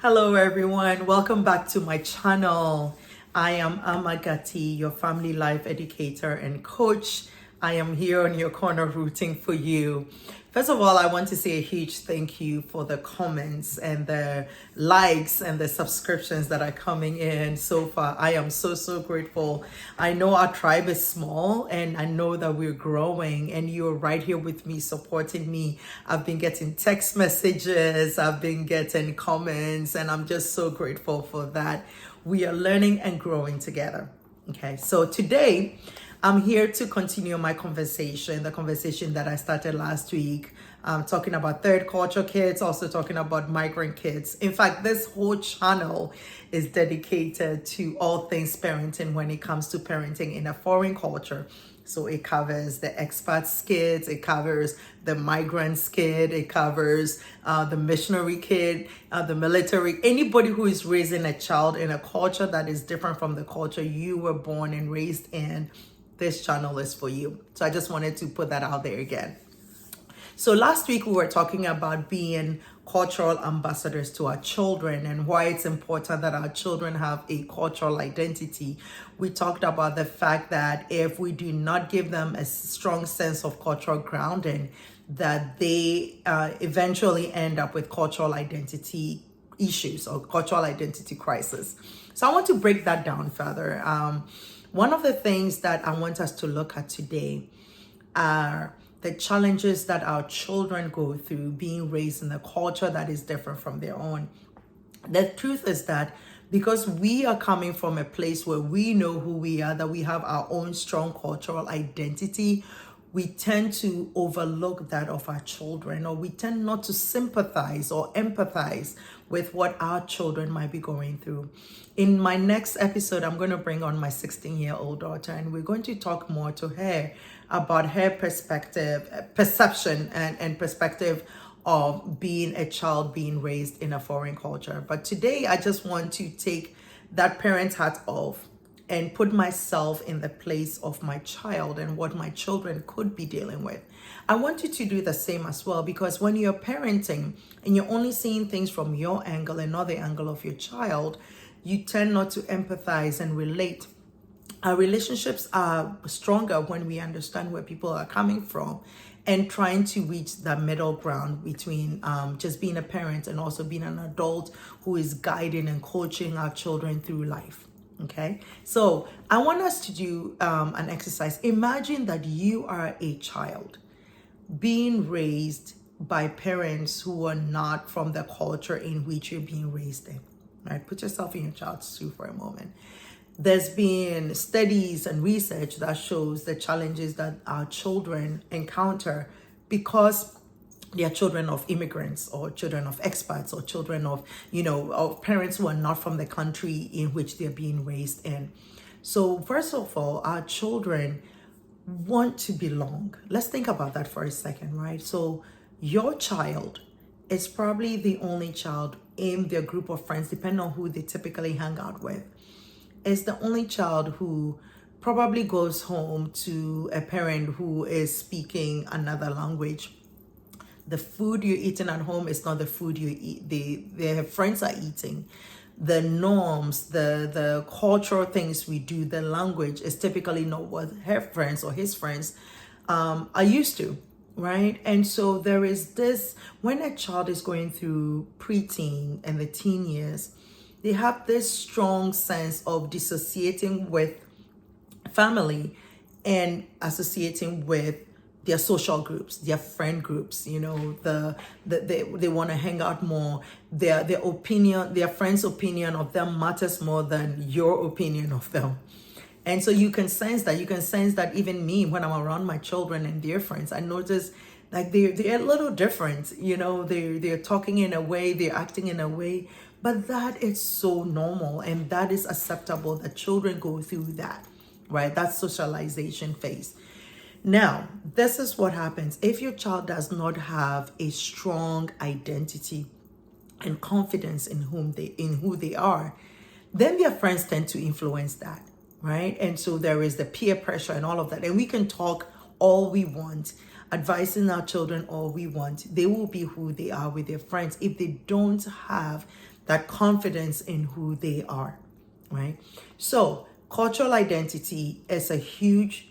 Hello everyone, welcome back to my channel. I am Amagati, your family life educator and coach. I am here on your corner rooting for you. First of all, I want to say a huge thank you for the comments and the likes and the subscriptions that are coming in so far. I am so grateful. I know our tribe is small and I know that we're growing and you're right here with me, supporting me. I've been getting text messages, I've been getting comments, and I'm just so grateful for that. We are learning and growing together. Okay, so today I'm here to continue my conversation, the conversation that I started last week, talking about third culture kids, also talking about migrant kids. In fact, this whole channel is dedicated to all things parenting when it comes to parenting in a foreign culture. So it covers the expats kids, it covers the migrants kid, it covers the missionary kid, the military, anybody who is raising a child in a culture that is different from the culture you were born and raised in. This channel is for you. So I just wanted to put that out there again. So last week we were talking about being cultural ambassadors to our children and why it's important that our children have a cultural identity. We talked about the fact that if we do not give them a strong sense of cultural grounding, that they eventually end up with cultural identity issues or cultural identity crisis. So I want to break that down further. One of the things that I want us to look at today are the challenges that our children go through being raised in a culture that is different from their own. The truth is that because we are coming from a place where we know who we are, that we have our own strong cultural identity, we tend to overlook that of our children, or we tend not to sympathize or empathize with what our children might be going through. In my next episode, I'm going to bring on my 16-year-old daughter, and we're going to talk more to her about her perception and perspective of being a child being raised in a foreign culture. But today, I just want to take that parent hat off and put myself in the place of my child and what my children could be dealing with. I want you to do the same as well, because when you're parenting and you're only seeing things from your angle and not the angle of your child, you tend not to empathize and relate. Our relationships are stronger when we understand where people are coming from and trying to reach that middle ground between just being a parent and also being an adult who is guiding and coaching our children through life. Okay, so I want us to do an exercise. Imagine that you are a child being raised by parents who are not from the culture in which you're being raised in. Right? Put yourself in your child's shoe for a moment. There's been studies and research that shows the challenges that our children encounter because they are children of immigrants or children of expats or children of, of parents who are not from the country in which they're being raised in. So first of all, our children want to belong. Let's think about that for a second, right? So your child is probably the only child in their group of friends, depending on who they typically hang out with, is the only child who probably goes home to a parent who is speaking another language. The food you're eating at home is not the food you eat. Their friends are eating. The norms, the cultural things we do, the language is typically not what her friends or his friends are used to, right? And so there is this, when a child is going through preteen and the teen years, they have this strong sense of dissociating with family and associating with their social groups, their friend groups, they want to hang out more. Their opinion, their friend's opinion of them matters more than your opinion of them. And so you can sense that even me, when I'm around my children and their friends, I notice like they're a little different, they're talking in a way, they're acting in a way, but that is so normal and that is acceptable that children go through that, right? That socialization phase. Now, this is what happens. If your child does not have a strong identity and confidence in who they are, then their friends tend to influence that, right? And so there is the peer pressure and all of that. And we can talk all we want, advising our children all we want. They will be who they are with their friends if they don't have that confidence in who they are, right? So cultural identity is a huge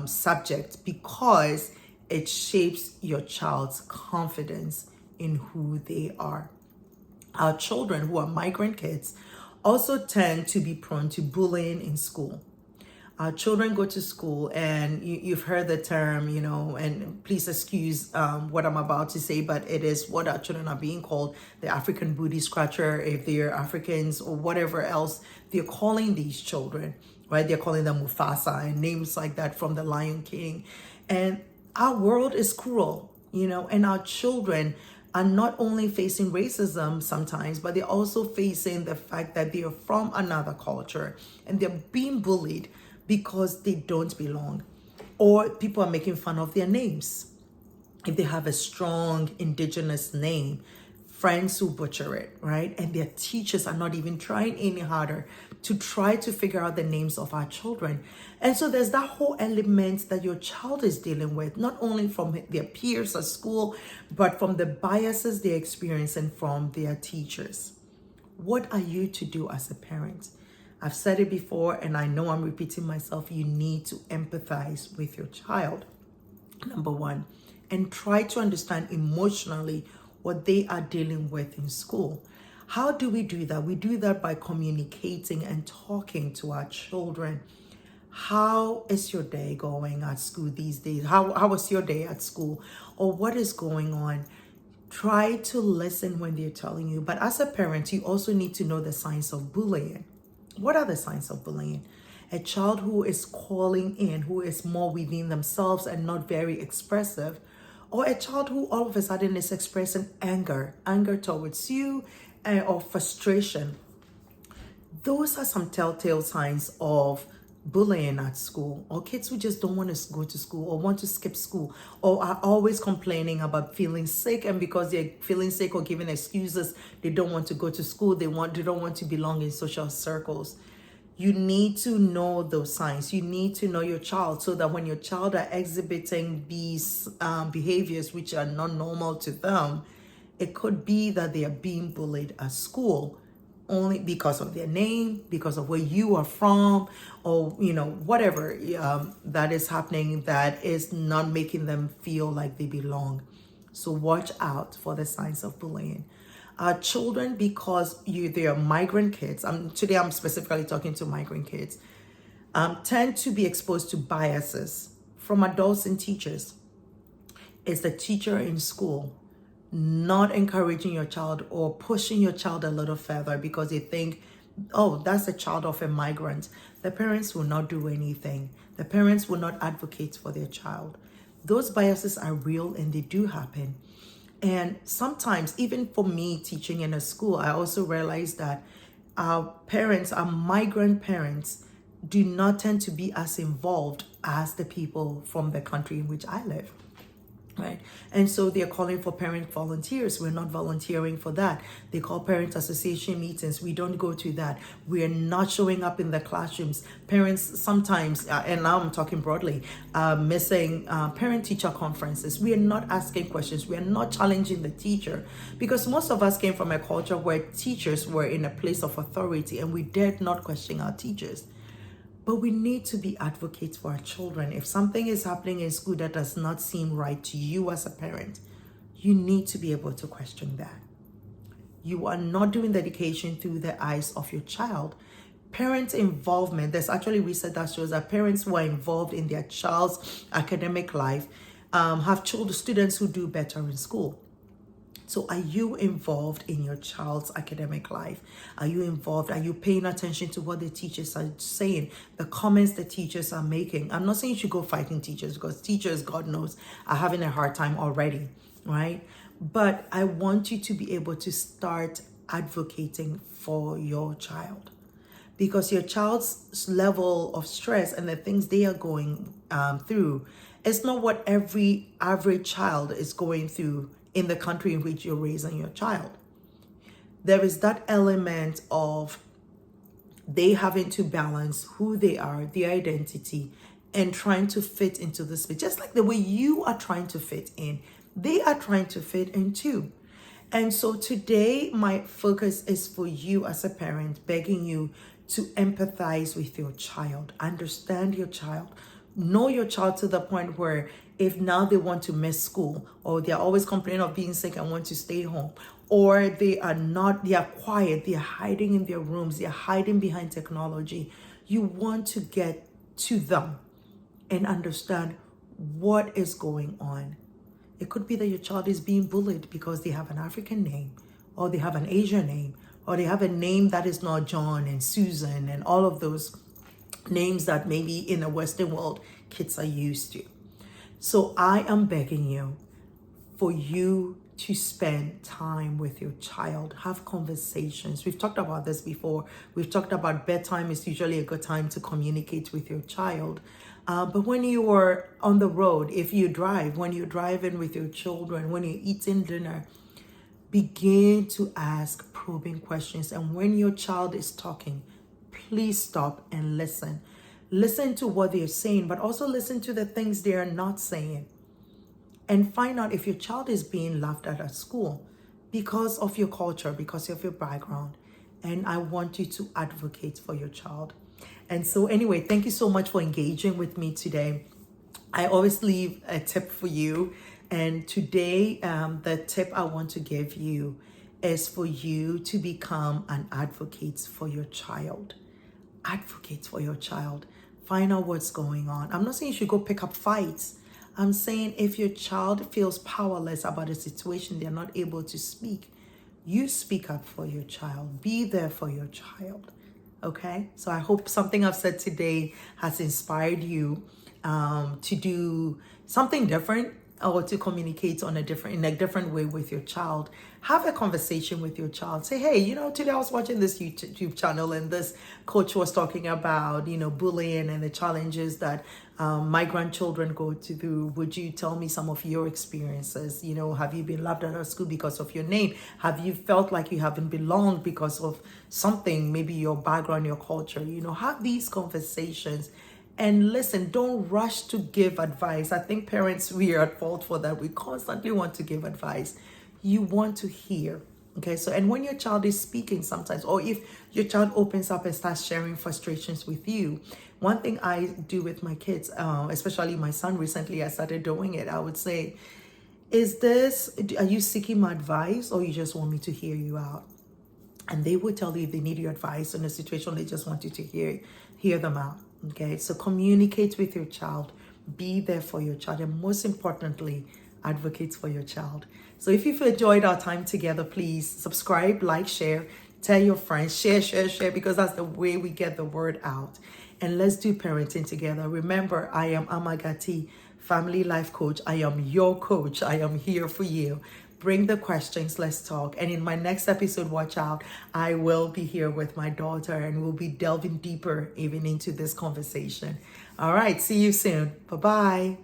subject because it shapes your child's confidence in who they are. Our children who are migrant kids also tend to be prone to bullying in school. Our children go to school, and you've heard the term, and please excuse what I'm about to say, but it is what our children are being called, the African booty scratcher, if they're Africans or whatever else they're calling these children, right? They're calling them Mufasa and names like that from the Lion King. And our world is cruel, and our children are not only facing racism sometimes, but they're also facing the fact that they are from another culture and they're being bullied because they don't belong, or people are making fun of their names. If they have a strong indigenous name, friends who butcher it, right? And their teachers are not even trying any harder to try to figure out the names of our children. And so there's that whole element that your child is dealing with, not only from their peers at school, but from the biases they're experiencing from their teachers. What are you to do as a parent? I've said it before, and I know I'm repeating myself. You need to empathize with your child, number one, and try to understand emotionally what they are dealing with in school. How do we do that? We do that by communicating and talking to our children. How is your day going at school these days? How was your day at school? Or what is going on? Try to listen when they're telling you. But as a parent, you also need to know the signs of bullying. What are the signs of bullying? A child who is calling in, who is more within themselves and not very expressive, or a child who all of a sudden is expressing anger towards you, or frustration. Those are some telltale signs of bullying at school, or kids who just don't want to go to school or want to skip school, or are always complaining about feeling sick, and because they're feeling sick or giving excuses, they don't want to go to school. They don't want to belong in social circles. You need to know those signs. You need to know your child, so that when your child are exhibiting these behaviors which are not normal to them, it could be that they are being bullied at school only because of their name, because of where you are from, or whatever that is happening that is not making them feel like they belong. So watch out for the signs of bullying. Children, because they are migrant kids, today I'm specifically talking to migrant kids, tend to be exposed to biases from adults and teachers. Is the teacher in school not encouraging your child or pushing your child a little further because they think, oh, that's the child of a migrant? The parents will not do anything. The parents will not advocate for their child. Those biases are real and they do happen. And sometimes, even for me teaching in a school, I also realized that our migrant parents, do not tend to be as involved as the people from the country in which I live. Right. And so they're calling for parent volunteers. We're not volunteering for that. They call parent association meetings. We don't go to that. We're not showing up in the classrooms. Parents sometimes, and now I'm talking broadly, missing parent-teacher conferences. We are not asking questions. We are not challenging the teacher, because most of us came from a culture where teachers were in a place of authority and we dared not question our teachers. But we need to be advocates for our children. If something is happening in school that does not seem right to you as a parent, you need to be able to question that. You are not doing the education through the eyes of your child. Parent involvement, there's actually research that shows that parents who are involved in their child's academic life have students who do better in school. So are you involved in your child's academic life? Are you involved? Are you paying attention to what the teachers are saying, the comments the teachers are making? I'm not saying you should go fighting teachers, because teachers, God knows, are having a hard time already, right? But I want you to be able to start advocating for your child, because your child's level of stress and the things they are going through is not what every average child is going through in the country in which you're raising your child. There is that element of they having to balance who they are, their identity, and trying to fit into the space. Just like the way you are trying to fit in, they are trying to fit in too. And so today, my focus is for you as a parent, begging you to empathize with your child, understand your child, know your child to the point where if now they want to miss school, or they're always complaining of being sick and want to stay home, or they are quiet, they're hiding in their rooms, they're hiding behind technology, you want to get to them and understand what is going on. It could be that your child is being bullied because they have an African name, or they have an Asian name, or they have a name that is not John and Susan and all of those names that maybe in the Western world kids are used to. So I am begging you for you to spend time with your child, have conversations. We've talked about this before. We've talked about bedtime is usually a good time to communicate with your child. But when you are on the road, if you drive, when you're driving with your children, when you're eating dinner, begin to ask probing questions. And when your child is talking, please stop and listen. Listen to what they're saying, but also listen to the things they are not saying. And find out if your child is being laughed at school because of your culture, because of your background. And I want you to advocate for your child. And so anyway, thank you so much for engaging with me today. I always leave a tip for you. And today, the tip I want to give you is for you to become an advocate for your child. Advocate for your child. Find out what's going on. I'm not saying you should go pick up fights. I'm saying if your child feels powerless about a situation, they're not able to speak, you speak up for your child. Be there for your child. Okay? So I hope something I've said today has inspired you to do something different, or to communicate in a different way with your child. Have a conversation with your child. Say, hey, today I was watching this YouTube channel and this coach was talking about, bullying and the challenges that my grandchildren go through. Would you tell me some of your experiences? Have you been laughed at school because of your name? Have you felt like you haven't belonged because of something, maybe your background, your culture? Have these conversations. And listen, don't rush to give advice. I think parents, we are at fault for that. We constantly want to give advice. You want to hear. Okay, so, and when your child is speaking sometimes, or if your child opens up and starts sharing frustrations with you, one thing I do with my kids, especially my son recently, I started doing it. I would say, are you seeking my advice, or you just want me to hear you out? And they will tell you if they need your advice in a situation, they just want you to hear them out. Okay, so communicate with your child, be there for your child, and most importantly, advocate for your child. So if you've enjoyed our time together, please subscribe, like, share, tell your friends, share, because that's the way we get the word out. And let's do parenting together. Remember, I am Amagati, family life coach. I am your coach. I am here for you. Bring the questions, let's talk. And in my next episode, watch out, I will be here with my daughter and we'll be delving deeper even into this conversation. All right, see you soon. Bye-bye.